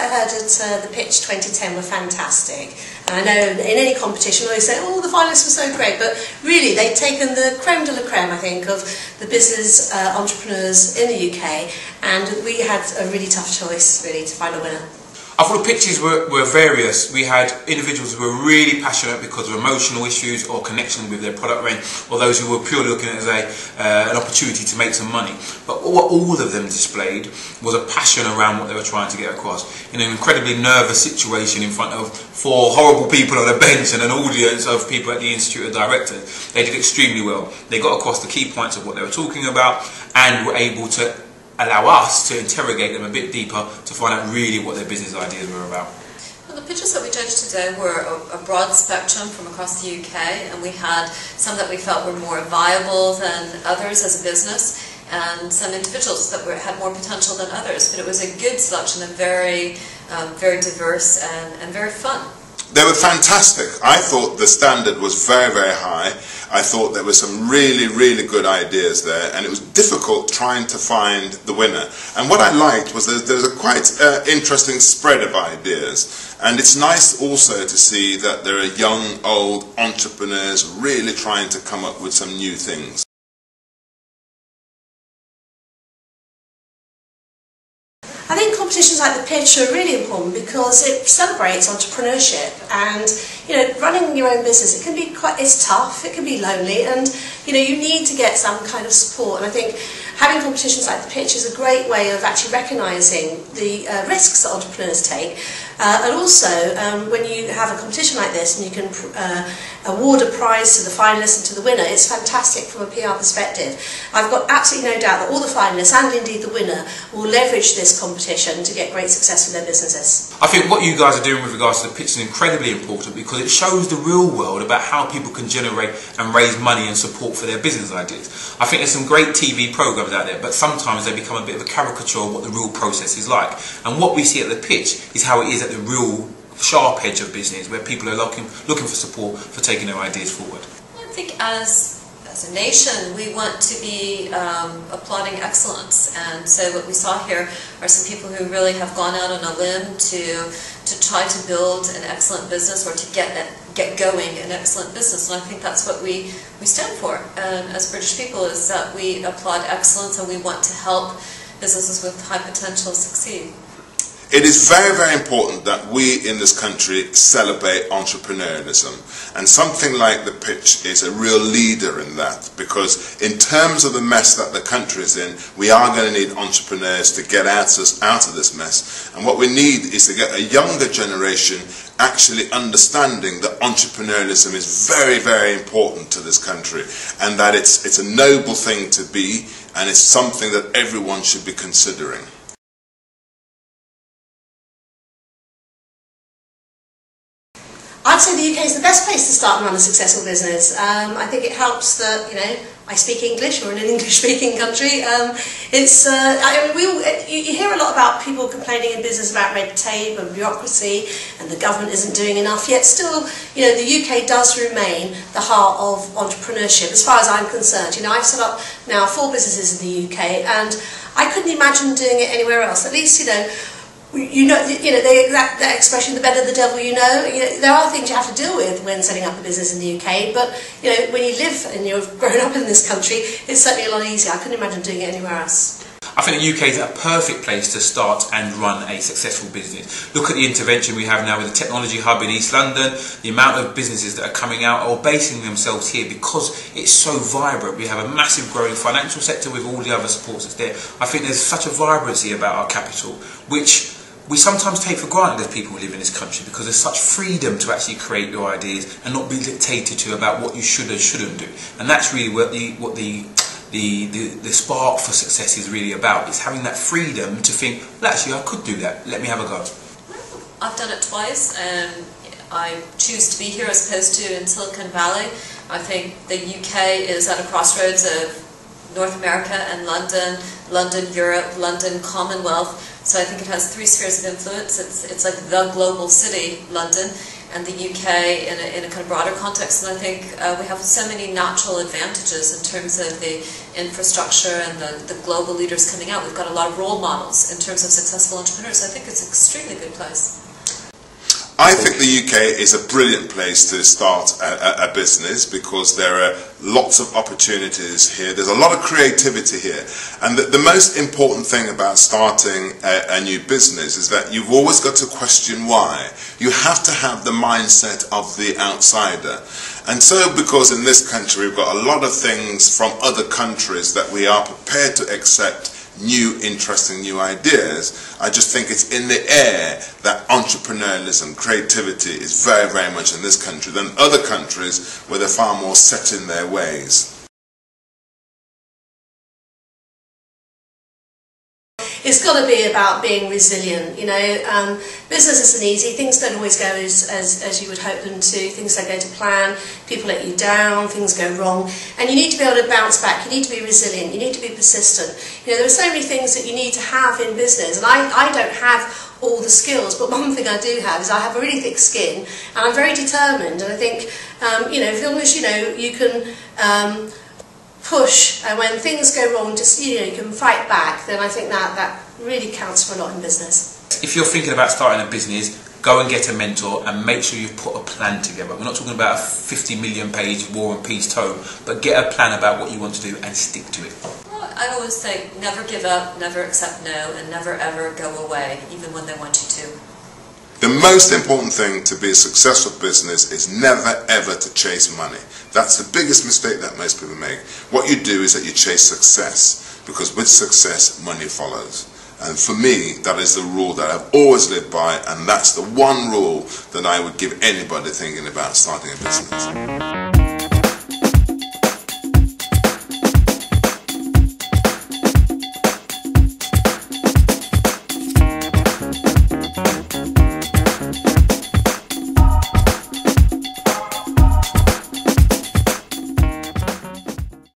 I heard at the Pitch 2010 were fantastic. And I know in any competition we always say, oh, the finalists were so great, but really they'd taken the creme de la creme, I think, of the business entrepreneurs in the UK, and we had a really tough choice, really, to find a winner. I thought the pitches were various. We had individuals who were really passionate because of emotional issues or connection with their product range, or those who were purely looking at it as an opportunity to make some money. But what all of them displayed was a passion around what they were trying to get across. In an incredibly nervous situation in front of 4 horrible people on a bench and an audience of people at the Institute of Directors, they did extremely well. They got across the key points of what they were talking about and were able to allow us to interrogate them a bit deeper to find out really what their business ideas were about. Well, the pitches that we judged today were a broad spectrum from across the UK, and we had some that we felt were more viable than others as a business, and some individuals that had more potential than others. But it was a good selection and very diverse and very fun. They were fantastic. I thought the standard was very, very high. I thought there were some really, really good ideas there, and it was difficult trying to find the winner. And what I liked was there was a quite interesting spread of ideas. And it's nice also to see that there are young, old entrepreneurs really trying to come up with some new things. I think competitions like the Pitch are really important because it celebrates entrepreneurship, and running your own business, it can be it's tough, it can be lonely, and you need to get some kind of support. And I think having competitions like the Pitch is a great way of actually recognising the risks that entrepreneurs take, and also when you have a competition like this and you can award a prize to the finalists and to the winner, it's fantastic from a PR perspective. I've got absolutely no doubt that all the finalists and indeed the winner will leverage this competition to get great success with their businesses. I think what you guys are doing with regards to the pitch is incredibly important because it shows the real world about how people can generate and raise money and support for their business ideas. I think there's some great TV programs out there, but sometimes they become a bit of a caricature of what the real process is like. And what we see at the pitch is how it is at the real sharp edge of business, where people are looking for support for taking their ideas forward. I think as a nation, we want to be applauding excellence, and so what we saw here are some people who really have gone out on a limb to try to build an excellent business, or to get going an excellent business. And I think that's what we stand for, as British people, is that we applaud excellence and we want to help businesses with high potential succeed. It is very, very important that we in this country celebrate entrepreneurialism, and something like the Pitch is a real leader in that, because in terms of the mess that the country is in, we are going to need entrepreneurs to get us out of this mess. And what we need is to get a younger generation actually understanding that entrepreneurialism is very, very important to this country, and that it's a noble thing to be, and it's something that everyone should be considering. I'd say the UK is the best place to start and run a successful business. I think it helps that I speak English, or in an English-speaking country. You hear a lot about people complaining in business about red tape and bureaucracy, and the government isn't doing enough. Yet still, the UK does remain the heart of entrepreneurship, as far as I'm concerned. I've set up now 4 businesses in the UK, and I couldn't imagine doing it anywhere else. At least, that expression, the better the devil you know. There are things you have to deal with when setting up a business in the UK, but when you live and you've grown up in this country, it's certainly a lot easier. I couldn't imagine doing it anywhere else. I think the UK is a perfect place to start and run a successful business. Look at the intervention we have now with the Technology Hub in East London, the amount of businesses that are coming out or basing themselves here because it's so vibrant. We have a massive growing financial sector with all the other supports that's there. I think there's such a vibrancy about our capital, which we sometimes take for granted as people who live in this country, because there's such freedom to actually create your ideas and not be dictated to about what you should and shouldn't do. And that's really what the spark for success is really about. It's having that freedom to think, well, actually, I could do that. Let me have a go. I've done it twice, and I choose to be here as opposed to in Silicon Valley. I think the UK is at a crossroads of North America and London, Europe, London, Commonwealth. So I think it has 3 spheres of influence. It's like the global city, London, and the UK in a kind of broader context. And I think we have so many natural advantages in terms of the infrastructure and the global leaders coming out. We've got a lot of role models in terms of successful entrepreneurs. I think it's an extremely good place. I think the UK is a brilliant place to start a business because there are lots of opportunities here. There's a lot of creativity here. And the most important thing about starting a new business is that you've always got to question why. You have to have the mindset of the outsider. And so because in this country we've got a lot of things from other countries that we are prepared to accept, new, interesting, new ideas, I just think it's in the air that entrepreneurialism, creativity is very, very much in this country than other countries where they're far more set in their ways. It's got to be about being resilient, you know. Business isn't easy, things don't always go as you would hope them to, things don't go to plan, people let you down, things go wrong, and you need to be able to bounce back, you need to be resilient, you need to be persistent. You know, there are so many things that you need to have in business, and I don't have all the skills, but one thing I do have is I have a really thick skin, and I'm very determined, and I think, you know, as long as, you know, you can push, and when things go wrong, just, you know, you can fight back, then I think that really counts for a lot in business. If you're thinking about starting a business, go and get a mentor and make sure you've put a plan together. We're not talking about a 50 million page War and Peace tome, but get a plan about what you want to do and stick to it. Well, I always say never give up, never accept no, and never ever go away, even when they want you to. The most important thing to be a successful business is never ever to chase money. That's the biggest mistake that most people make. What you do is that you chase success, because with success, money follows. And for me, that is the rule that I've always lived by, and that's the one rule that I would give anybody thinking about starting a business.